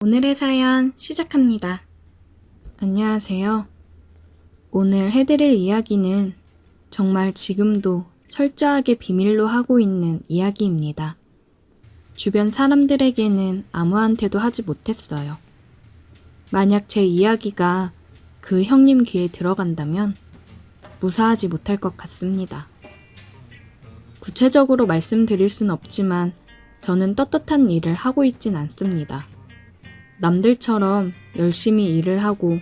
오늘의 사연 시작합니다. 안녕하세요. 오늘 해드릴 이야기는 정말 지금도 철저하게 비밀로 하고 있는 이야기입니다. 주변 사람들에게는 아무한테도 하지 못했어요. 만약 제 이야기가 그 형님 귀에 들어간다면 무사하지 못할 것 같습니다. 구체적으로 말씀드릴 순 없지만 저는 떳떳한 일을 하고 있진 않습니다. 남들처럼 열심히 일을 하고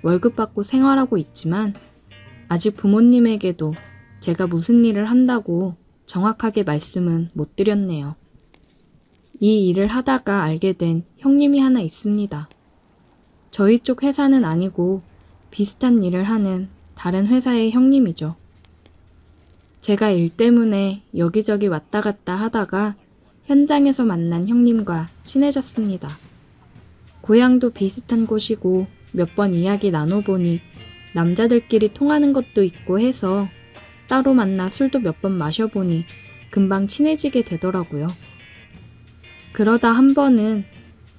월급 받고 생활하고 있지만 아직 부모님에게도 제가 무슨 일을 한다고 정확하게 말씀은 못 드렸네요. 이 일을 하다가 알게 된 형님이 하나 있습니다. 저희 쪽 회사는 아니고 비슷한 일을 하는 다른 회사의 형님이죠. 제가 일 때문에 여기저기 왔다 갔다 하다가 현장에서 만난 형님과 친해졌습니다. 고향도 비슷한 곳이고 몇 번 이야기 나눠보니 남자들끼리 통하는 것도 있고 해서 따로 만나 술도 몇 번 마셔보니 금방 친해지게 되더라고요. 그러다 한 번은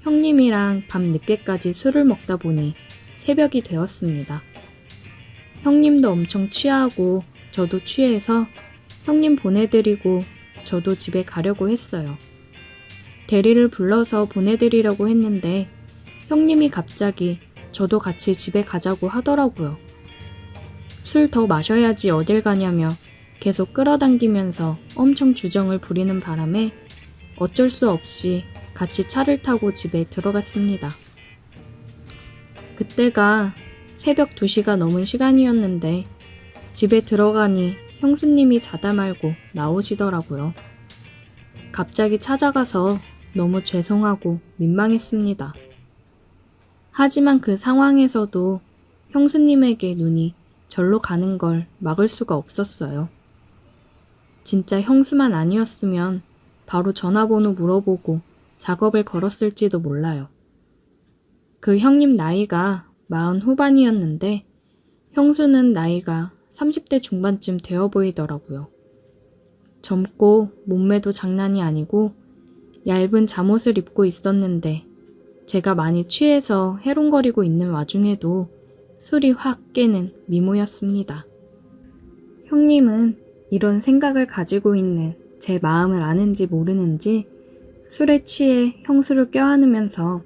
형님이랑 밤 늦게까지 술을 먹다 보니 새벽이 되었습니다. 형님도 엄청 취하고 저도 취해서 형님 보내드리고 저도 집에 가려고 했어요. 대리를 불러서 보내드리려고 했는데 형님이 갑자기 저도 같이 집에 가자고 하더라고요. 술 더 마셔야지 어딜 가냐며 계속 끌어당기면서 엄청 주정을 부리는 바람에 어쩔 수 없이 같이 차를 타고 집에 들어갔습니다. 그때가 새벽 2시가 넘은 시간이었는데 집에 들어가니 형수님이 자다 말고 나오시더라고요. 갑자기 찾아가서 너무 죄송하고 민망했습니다. 하지만 그 상황에서도 형수님에게 눈이 절로 가는 걸 막을 수가 없었어요. 진짜 형수만 아니었으면 바로 전화번호 물어보고 작업을 걸었을지도 몰라요. 그 형님 나이가 40 후반이었는데 형수는 나이가 30대 중반쯤 되어 보이더라고요. 젊고 몸매도 장난이 아니고 얇은 잠옷을 입고 있었는데 제가 많이 취해서 해롱거리고 있는 와중에도 술이 확 깨는 미모였습니다. 형님은 이런 생각을 가지고 있는 제 마음을 아는지 모르는지 술에 취해 형수를 껴안으면서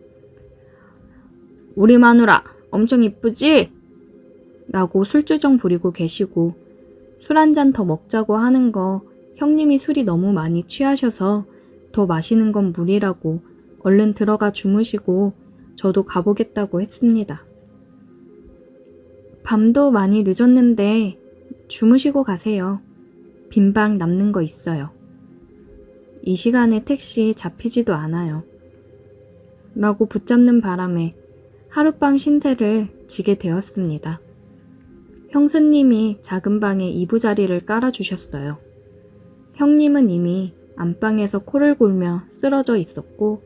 "우리 마누라 엄청 이쁘지?" 라고 술주정 부리고 계시고 술 한 잔 더 먹자고 하는 거 형님이 술이 너무 많이 취하셔서 더 마시는 건 무리라고 얼른 들어가 주무시고 저도 가보겠다고 했습니다. 밤도 많이 늦었는데 주무시고 가세요. 빈 방 남는 거 있어요. 이 시간에 택시 잡히지도 않아요. 라고 붙잡는 바람에 하룻밤 신세를 지게 되었습니다. 형수님이 작은 방에 이부자리를 깔아주셨어요. 형님은 이미 안방에서 코를 골며 쓰러져 있었고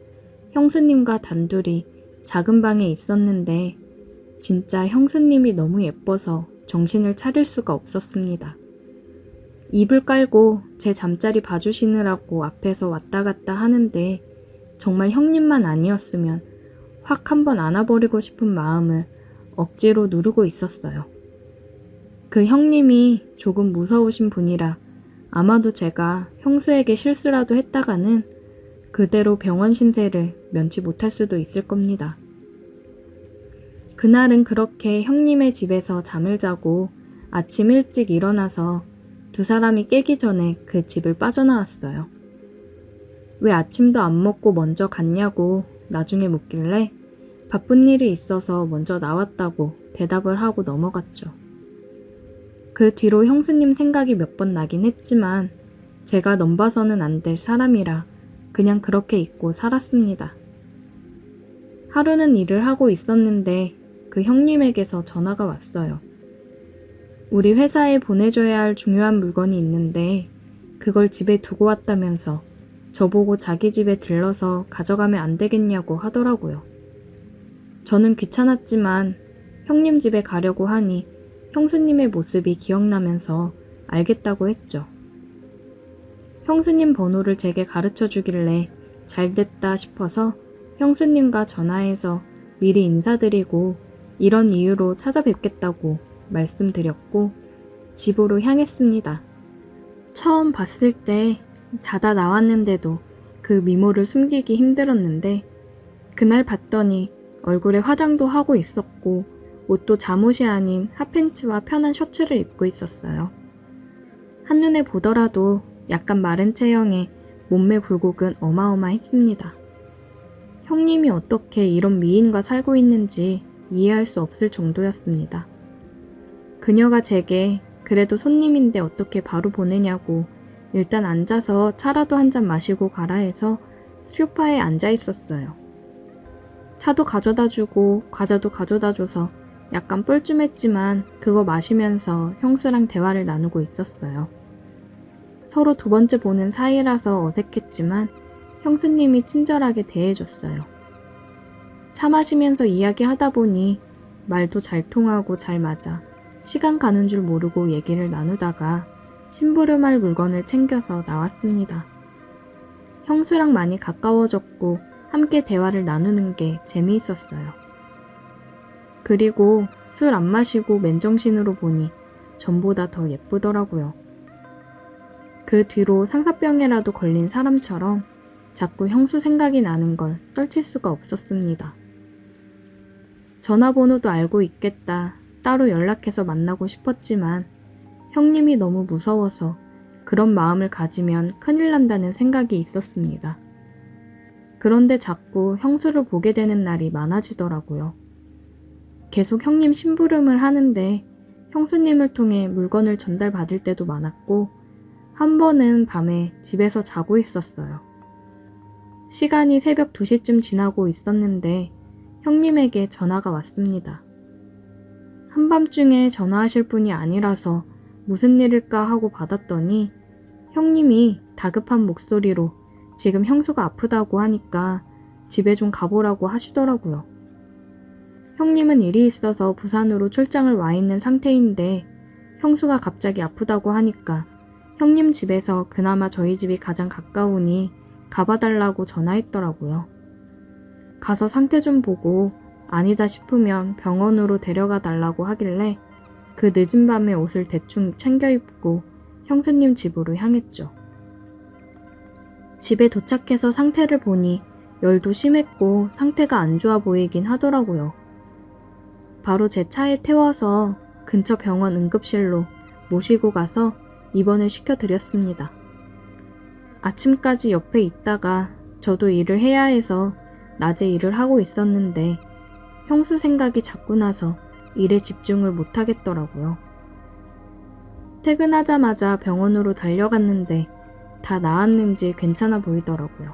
형수님과 단둘이 작은 방에 있었는데 진짜 형수님이 너무 예뻐서 정신을 차릴 수가 없었습니다. 이불 깔고 제 잠자리 봐주시느라고 앞에서 왔다 갔다 하는데 정말 형님만 아니었으면 확 한번 안아버리고 싶은 마음을 억지로 누르고 있었어요. 그 형님이 조금 무서우신 분이라 아마도 제가 형수에게 실수라도 했다가는 그대로 병원 신세를 면치 못할 수도 있을 겁니다. 그날은 그렇게 형님의 집에서 잠을 자고 아침 일찍 일어나서 두 사람이 깨기 전에 그 집을 빠져나왔어요. 왜 아침도 안 먹고 먼저 갔냐고 나중에 묻길래 바쁜 일이 있어서 먼저 나왔다고 대답을 하고 넘어갔죠. 그 뒤로 형수님 생각이 몇 번 나긴 했지만 제가 넘봐서는 안 될 사람이라 그냥 그렇게 잊고 살았습니다. 하루는 일을 하고 있었는데 그 형님에게서 전화가 왔어요. 우리 회사에 보내줘야 할 중요한 물건이 있는데 그걸 집에 두고 왔다면서 저보고 자기 집에 들러서 가져가면 안 되겠냐고 하더라고요. 저는 귀찮았지만 형님 집에 가려고 하니 형수님의 모습이 기억나면서 알겠다고 했죠. 형수님 번호를 제게 가르쳐 주길래 잘됐다 싶어서 형수님과 전화해서 미리 인사드리고 이런 이유로 찾아뵙겠다고 말씀드렸고 집으로 향했습니다. 처음 봤을 때 자다 나왔는데도 그 미모를 숨기기 힘들었는데 그날 봤더니 얼굴에 화장도 하고 있었고 옷도 잠옷이 아닌 핫팬츠와 편한 셔츠를 입고 있었어요. 한눈에 보더라도 약간 마른 체형에 몸매 굴곡은 어마어마했습니다. 형님이 어떻게 이런 미인과 살고 있는지 이해할 수 없을 정도였습니다. 그녀가 제게 그래도 손님인데 어떻게 바로 보내냐고 일단 앉아서 차라도 한 잔 마시고 가라 해서 소파에 앉아 있었어요. 차도 가져다 주고 과자도 가져다 줘서 약간 뻘쭘했지만 그거 마시면서 형수랑 대화를 나누고 있었어요. 서로 두 번째 보는 사이라서 어색했지만 형수님이 친절하게 대해줬어요. 차 마시면서 이야기하다 보니 말도 잘 통하고 잘 맞아 시간 가는 줄 모르고 얘기를 나누다가 심부름할 물건을 챙겨서 나왔습니다. 형수랑 많이 가까워졌고 함께 대화를 나누는 게 재미있었어요. 그리고 술 안 마시고 맨정신으로 보니 전보다 더 예쁘더라고요. 그 뒤로 상사병에라도 걸린 사람처럼 자꾸 형수 생각이 나는 걸 떨칠 수가 없었습니다. 전화번호도 알고 있겠다. 따로 연락해서 만나고 싶었지만 형님이 너무 무서워서 그런 마음을 가지면 큰일 난다는 생각이 있었습니다. 그런데 자꾸 형수를 보게 되는 날이 많아지더라고요. 계속 형님 심부름을 하는데 형수님을 통해 물건을 전달받을 때도 많았고 한 번은 밤에 집에서 자고 있었어요. 시간이 새벽 2시쯤 지나고 있었는데 형님에게 전화가 왔습니다. 한밤중에 전화하실 분이 아니라서 무슨 일일까 하고 받았더니 형님이 다급한 목소리로 지금 형수가 아프다고 하니까 집에 좀 가보라고 하시더라고요. 형님은 일이 있어서 부산으로 출장을 와 있는 상태인데 형수가 갑자기 아프다고 하니까 형님 집에서 그나마 저희 집이 가장 가까우니 가봐달라고 전화했더라고요. 가서 상태 좀 보고 아니다 싶으면 병원으로 데려가 달라고 하길래 그 늦은 밤에 옷을 대충 챙겨 입고 형수님 집으로 향했죠. 집에 도착해서 상태를 보니 열도 심했고 상태가 안 좋아 보이긴 하더라고요. 바로 제 차에 태워서 근처 병원 응급실로 모시고 가서 입원을 시켜드렸습니다. 아침까지 옆에 있다가 저도 일을 해야 해서 낮에 일을 하고 있었는데 형수 생각이 자꾸 나서 일에 집중을 못하겠더라고요. 퇴근하자마자 병원으로 달려갔는데 다 나았는지 괜찮아 보이더라고요.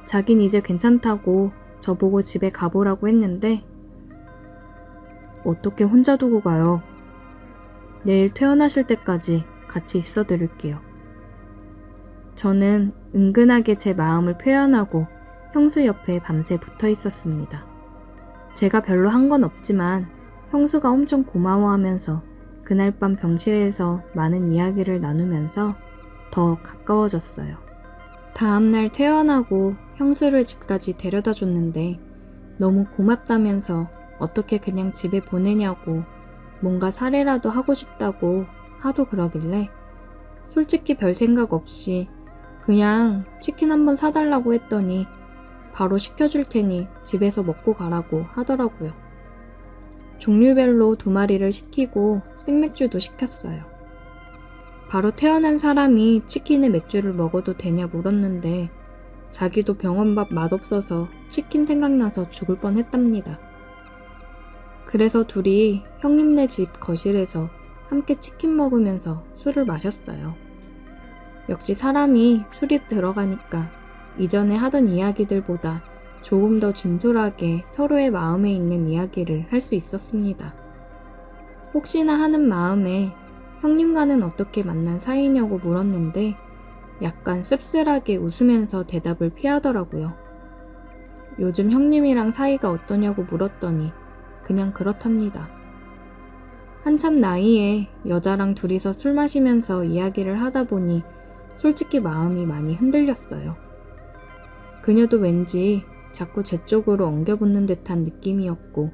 자긴 이제 괜찮다고 저보고 집에 가보라고 했는데 어떻게 혼자 두고 가요? 내일 퇴원하실 때까지 같이 있어 드릴게요. 저는 은근하게 제 마음을 표현하고 형수 옆에 밤새 붙어 있었습니다. 제가 별로 한 건 없지만 형수가 엄청 고마워하면서 그날 밤 병실에서 많은 이야기를 나누면서 더 가까워졌어요. 다음날 퇴원하고 형수를 집까지 데려다 줬는데 너무 고맙다면서 어떻게 그냥 집에 보내냐고 뭔가 살해라도 하고 싶다고 하도 그러길래 솔직히 별 생각 없이 그냥 치킨 한번 사달라고 했더니 바로 시켜줄 테니 집에서 먹고 가라고 하더라고요. 종류별로 2마리를 시키고 생맥주도 시켰어요. 바로 태어난 사람이 치킨에 맥주를 먹어도 되냐 물었는데 자기도 병원밥 맛없어서 치킨 생각나서 죽을 뻔했답니다. 그래서 둘이 형님네 집 거실에서 함께 치킨 먹으면서 술을 마셨어요. 역시 사람이 술이 들어가니까 이전에 하던 이야기들보다 조금 더 진솔하게 서로의 마음에 있는 이야기를 할 수 있었습니다. 혹시나 하는 마음에 형님과는 어떻게 만난 사이냐고 물었는데 약간 씁쓸하게 웃으면서 대답을 피하더라고요. 요즘 형님이랑 사이가 어떠냐고 물었더니 그냥 그렇답니다. 한참 나이에 여자랑 둘이서 술 마시면서 이야기를 하다 보니 솔직히 마음이 많이 흔들렸어요. 그녀도 왠지 자꾸 제 쪽으로 엉겨붙는 듯한 느낌이었고,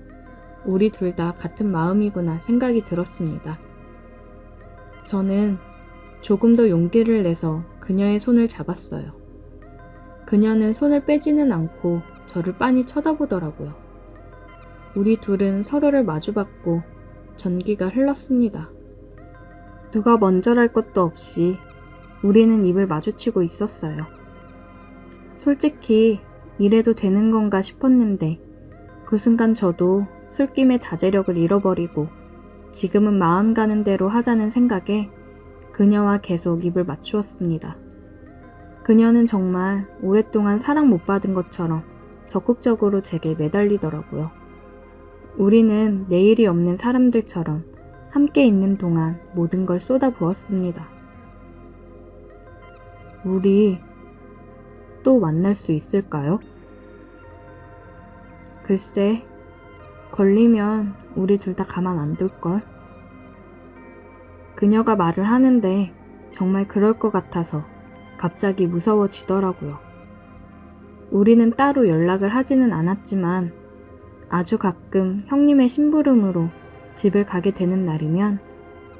우리 둘 다 같은 마음이구나 생각이 들었습니다. 저는 조금 더 용기를 내서 그녀의 손을 잡았어요. 그녀는 손을 빼지는 않고 저를 빤히 쳐다보더라고요. 우리 둘은 서로를 마주봤고 전기가 흘렀습니다. 누가 먼저랄 것도 없이 우리는 입을 마주치고 있었어요. 솔직히 이래도 되는 건가 싶었는데 그 순간 저도 술김에 자제력을 잃어버리고 지금은 마음 가는 대로 하자는 생각에 그녀와 계속 입을 맞추었습니다. 그녀는 정말 오랫동안 사랑 못 받은 것처럼 적극적으로 제게 매달리더라고요. 우리는 내일이 없는 사람들처럼 함께 있는 동안 모든 걸 쏟아부었습니다. 우리 또 만날 수 있을까요? 글쎄, 걸리면 우리 둘 다 가만 안 둘걸. 그녀가 말을 하는데 정말 그럴 것 같아서 갑자기 무서워지더라고요. 우리는 따로 연락을 하지는 않았지만 아주 가끔 형님의 심부름으로 집을 가게 되는 날이면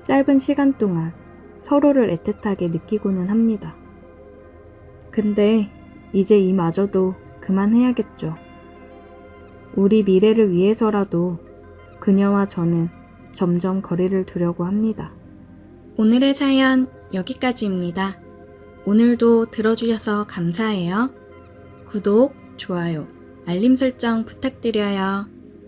짧은 시간 동안 서로를 애틋하게 느끼고는 합니다. 근데 이제 이마저도 그만해야겠죠. 우리 미래를 위해서라도 그녀와 저는 점점 거리를 두려고 합니다. 오늘의 사연 여기까지입니다. 오늘도 들어주셔서 감사해요. 구독, 좋아요, 알림 설정 부탁드려요.